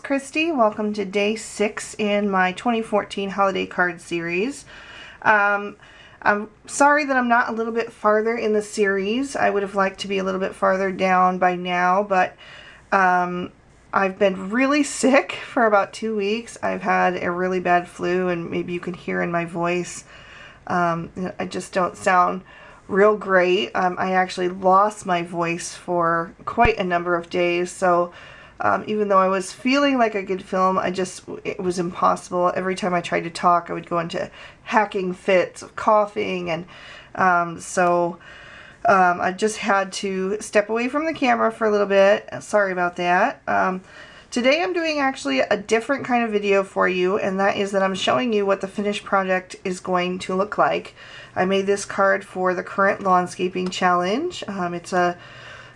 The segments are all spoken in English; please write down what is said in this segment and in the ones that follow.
Christy. Welcome to day 6 in my 2014 holiday card series. I'm sorry that I'm not a little bit farther in the series. I would have liked to be a little bit farther down by now, but I've been really sick for about 2 weeks. I've had a really bad flu, and maybe you can hear in my voice, I just don't sound real great. I actually lost my voice for quite a number of days, so even though I was feeling like I could film, it was impossible. Every time I tried to talk, I would go into hacking fits of coughing, and I just had to step away from the camera for a little bit. Sorry about that. Today I'm doing actually a different kind of video for you, and that is that I'm showing you what the finished project is going to look like. I made this card for the current Lawnscaping Challenge. It's a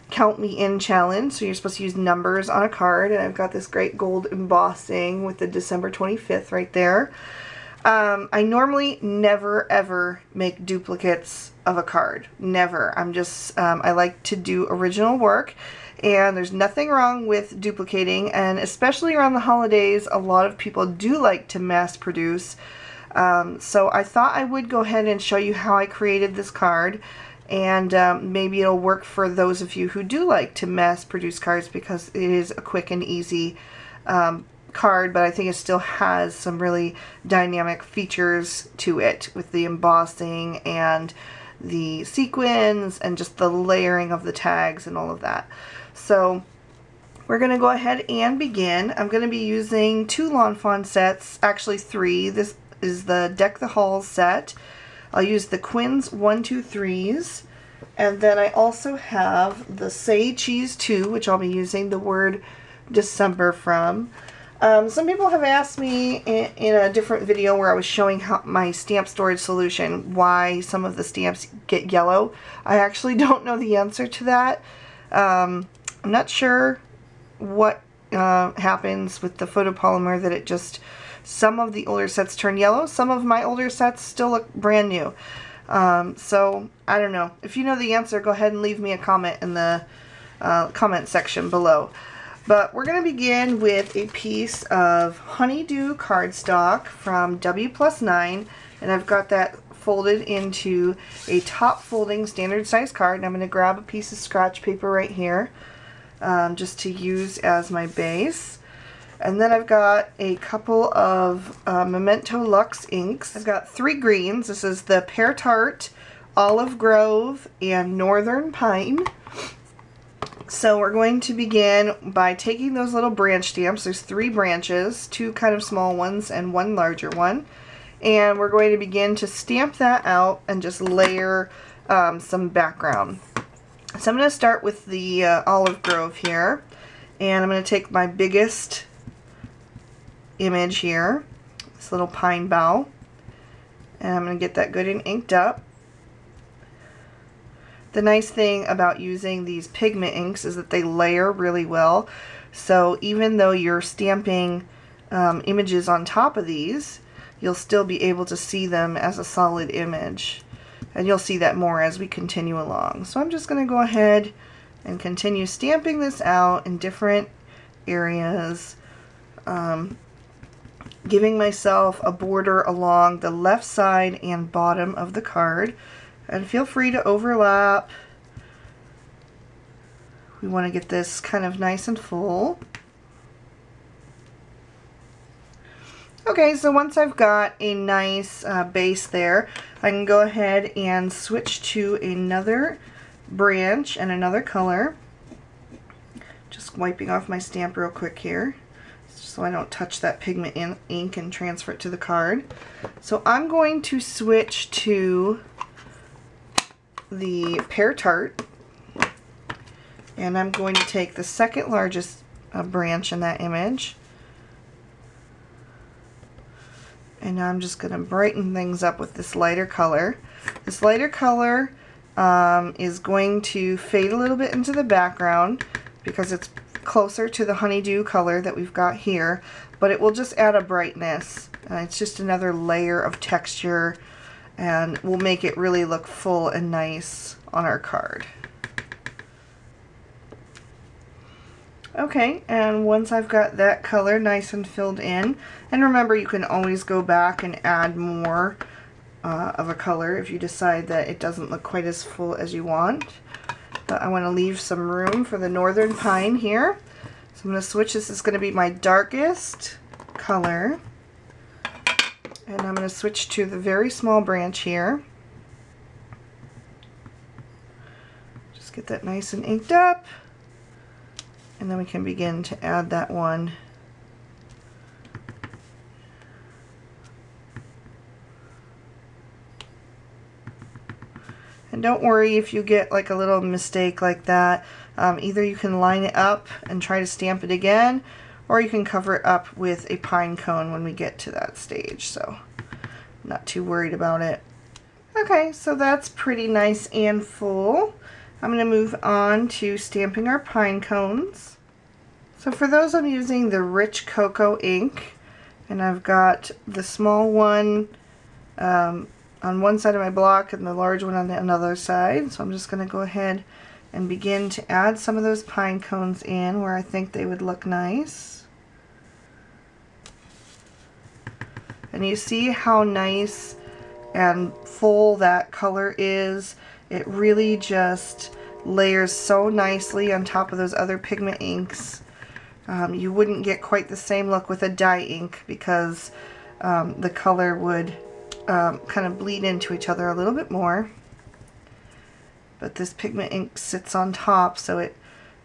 Count Me In challenge, so you're supposed to use numbers on a card, and I've got this great gold embossing with the December 25th right there. I normally never ever make duplicates of a card. Never. I like to do original work, and there's nothing wrong with duplicating, and especially around the holidays, a lot of people do like to mass produce. So I thought I would go ahead and show you how I created this card. And maybe it'll work for those of you who do like to mass produce cards, because it is a quick and easy card, but I think it still has some really dynamic features to it with the embossing and the sequins and just the layering of the tags and all of that. So we're going to go ahead and begin. I'm going to be using 2 Lawn Fawn sets, actually 3. This is the Deck the Halls set. I'll use the Quinn's 1, 2, 3s, and then I also have the Say Cheese 2, which I'll be using the word December from. Some people have asked me in a different video where I was showing how my stamp storage solution, why some of the stamps get yellow. I actually don't know the answer to that. I'm not sure what happens with the photopolymer, that it just... Some of the older sets turn yellow. Some of my older sets still look brand new. So, I don't know. If you know the answer, go ahead and leave me a comment in the comment section below. But we're going to begin with a piece of Honeydew cardstock from W+9. And I've got that folded into a top folding standard size card. And I'm going to grab a piece of scratch paper right here, just to use as my base. And then I've got a couple of Memento Luxe inks. I've got 3 greens. This is the Pear Tart, Olive Grove, and Northern Pine. So we're going to begin by taking those little branch stamps. There's 3 branches, 2 kind of small ones and 1 larger one. And we're going to begin to stamp that out and just layer some background. So I'm going to start with the Olive Grove here. And I'm going to take my biggest image here, this little pine bough, and I'm going to get that good and inked up. The nice thing about using these pigment inks is that they layer really well, so even though you're stamping images on top of these, you'll still be able to see them as a solid image, and you'll see that more as we continue along. So I'm just going to go ahead and continue stamping this out in different areas, giving myself a border along the left side and bottom of the card, and feel free to overlap. We want to get this kind of nice and full. Okay, so once I've got a nice base there, I can go ahead and switch to another branch and another color. Just wiping off my stamp real quick here, so I don't touch that pigment ink and transfer it to the card. So I'm going to switch to the Pear Tart, and I'm going to take the second largest branch in that image, and now I'm just going to brighten things up with this lighter color. This lighter color is going to fade a little bit into the background because it's closer to the honeydew color that we've got here, but it will just add a brightness. It's just another layer of texture and will make it really look full and nice on our card. Okay, and once I've got that color nice and filled in, and remember you can always go back and add more of a color if you decide that it doesn't look quite as full as you want. But I want to leave some room for the northern pine here. So I'm going to switch. This is going to be my darkest color. And I'm going to switch to the very small branch here. Just get that nice and inked up. And then we can begin to add that one. And don't worry if you get like a little mistake like that. Either you can line it up and try to stamp it again, or you can cover it up with a pine cone when we get to that stage. So I'm not too worried about it. Okay, so that's pretty nice and full. I'm going to move on to stamping our pine cones. So for those, I'm using the Rich Cocoa ink, and I've got the small one on one side of my block and the large one on the other side. So I'm just going to go ahead and begin to add some of those pine cones in where I think they would look nice. And you see how nice and full that color is. It really just layers so nicely on top of those other pigment inks. You wouldn't get quite the same look with a dye ink because the color would kind of bleed into each other a little bit more. But this pigment ink sits on top, so it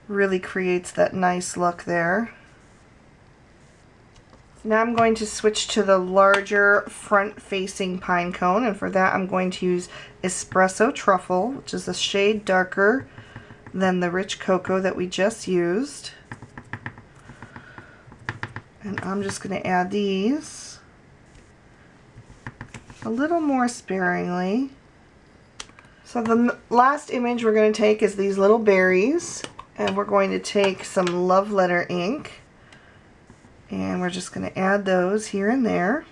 really creates that nice look there. Now I'm going to switch to the larger front-facing pine cone, and for that I'm going to use Espresso Truffle, which is a shade darker than the Rich Cocoa that we just used. And I'm just going to add these a little more sparingly. So the last image we're going to take is these little berries, and we're going to take some Love Letter ink. And we're just going to add those here and there.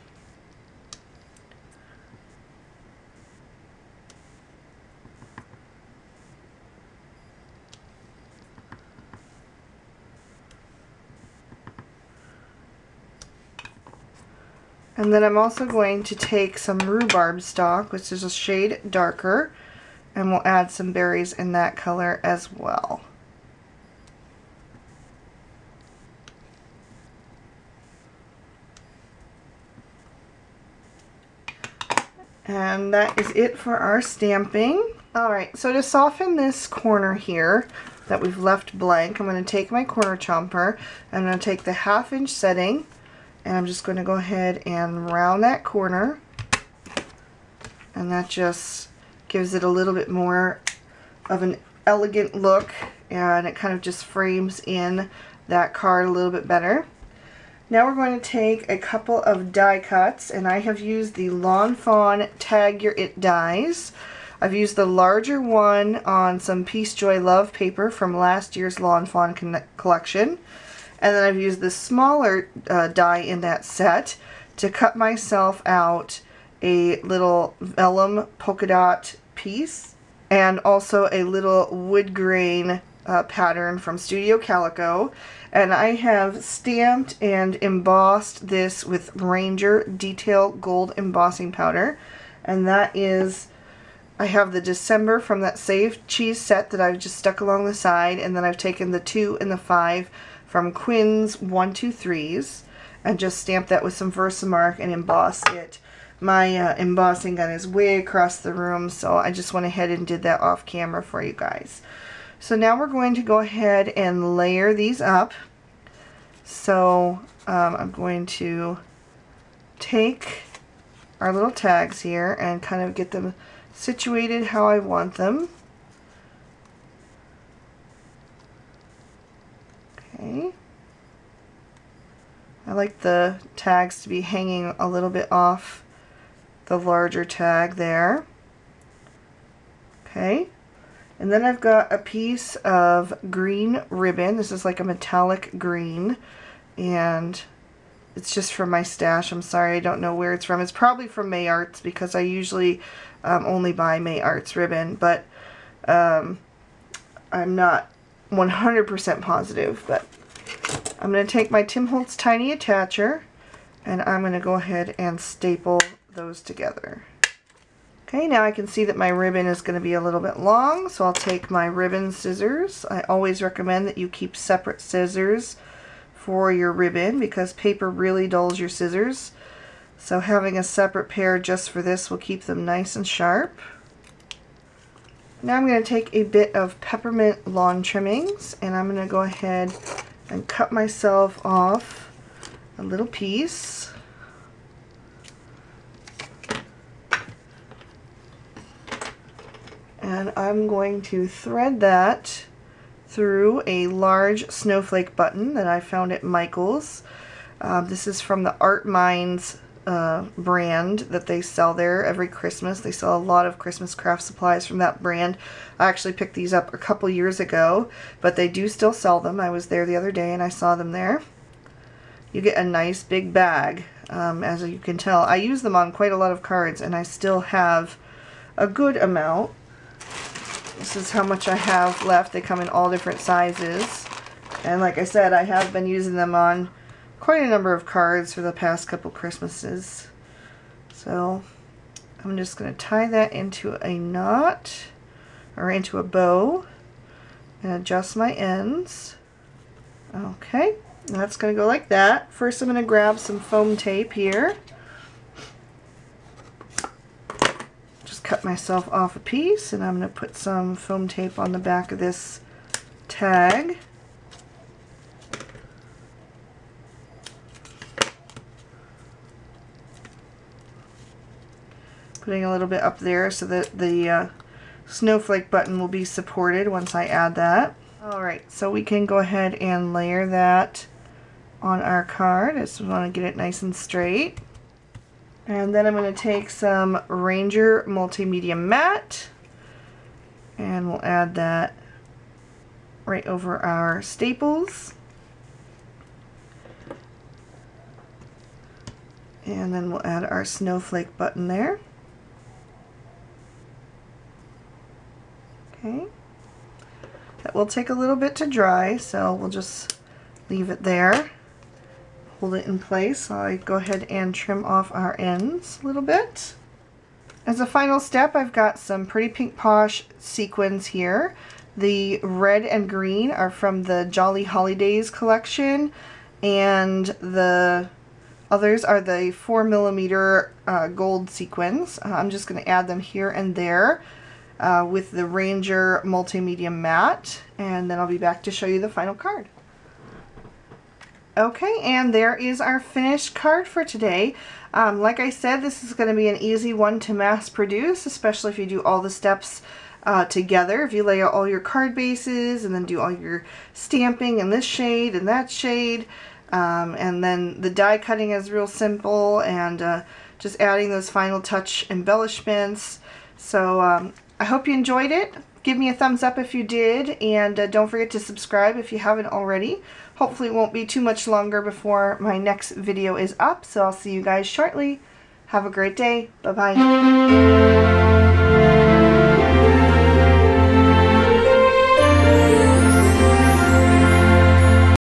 And then I'm also going to take some rhubarb stalk, which is a shade darker, and we'll add some berries in that color as well. And that is it for our stamping. Alright, so to soften this corner here that we've left blank, I'm going to take my corner chomper, I'm going to take the 1/2 inch setting, and I'm just going to go ahead and round that corner. And that just gives it a little bit more of an elegant look, and it kind of just frames in that card a little bit better. Now we're going to take a couple of die cuts, and I have used the Lawn Fawn Tag Your It dies. I've used the larger one on some Peace Joy Love paper from last year's Lawn Fawn collection, and then I've used the smaller die in that set to cut myself out a little vellum polka dot piece, and also a little wood grain pattern from Studio Calico. And I have stamped and embossed this with Ranger Detail Gold Embossing Powder. And that is, I have the December from that Save Cheese set that I've just stuck along the side, and then I've taken the 2 and the 5 from Quinn's 123s and just stamped that with some Versamark and embossed it. My embossing gun is way across the room, so I just went ahead and did that off camera for you guys. So now we're going to go ahead and layer these up. So I'm going to take our little tags here and kind of get them situated how I want them. Okay. I like the tags to be hanging a little bit off the larger tag there. Okay. And then I've got a piece of green ribbon. This is like a metallic green, and It's just from my stash. I'm sorry, I don't know where it's from. It's probably from May Arts because I usually only buy May Arts ribbon, but I'm not 100% positive. But I'm going to take my Tim Holtz Tiny Attacher and I'm going to go ahead and staple those together. Okay, now I can see that my ribbon is going to be a little bit long, so I'll take my ribbon scissors. I always recommend that you keep separate scissors for your ribbon because paper really dulls your scissors. So having a separate pair just for this will keep them nice and sharp. Now I'm going to take a bit of peppermint lawn trimmings and I'm going to go ahead and cut myself off a little piece. And I'm going to thread that through a large snowflake button that I found at Michael's. This is from the Art Minds brand that they sell there every Christmas. They sell a lot of Christmas craft supplies from that brand. I actually picked these up a couple years ago, but they do still sell them. I was there the other day and I saw them there. You get a nice big bag, as you can tell. I use them on quite a lot of cards and I still have a good amount. This is how much I have left. They come in all different sizes. And like I said, I have been using them on quite a number of cards for the past couple Christmases. So I'm just going to tie that into a knot or into a bow and adjust my ends. Okay, that's going to go like that. First I'm going to grab some foam tape here. Cut myself off a piece and I'm going to put some foam tape on the back of this tag. Putting a little bit up there so that the snowflake button will be supported once I add that. Alright, so we can go ahead and layer that on our card. I just want to get it nice and straight. And then I'm going to take some Ranger Multimedia Matte and we'll add that right over our staples. And then we'll add our snowflake button there. Okay. That will take a little bit to dry, so we'll just leave it there. Hold it in place. So I go ahead and trim off our ends a little bit. As a final step, I've got some Pretty Pink Posh sequins here. The red and green are from the Jolly Holidays collection, and the others are the 4mm gold sequins. I'm just going to add them here and there with the Ranger Multimedia Matte, and then I'll be back to show you the final card. Okay, and there is our finished card for today. Like I said, this is going to be an easy one to mass produce, especially if you do all the steps together. If you lay out all your card bases and then do all your stamping in this shade and that shade, and then the die cutting is real simple, and just adding those final touch embellishments. So I hope you enjoyed it. Give me a thumbs up if you did, and don't forget to subscribe if you haven't already. Hopefully it won't be too much longer before my next video is up, so I'll see you guys shortly. Have a great day. Bye-bye.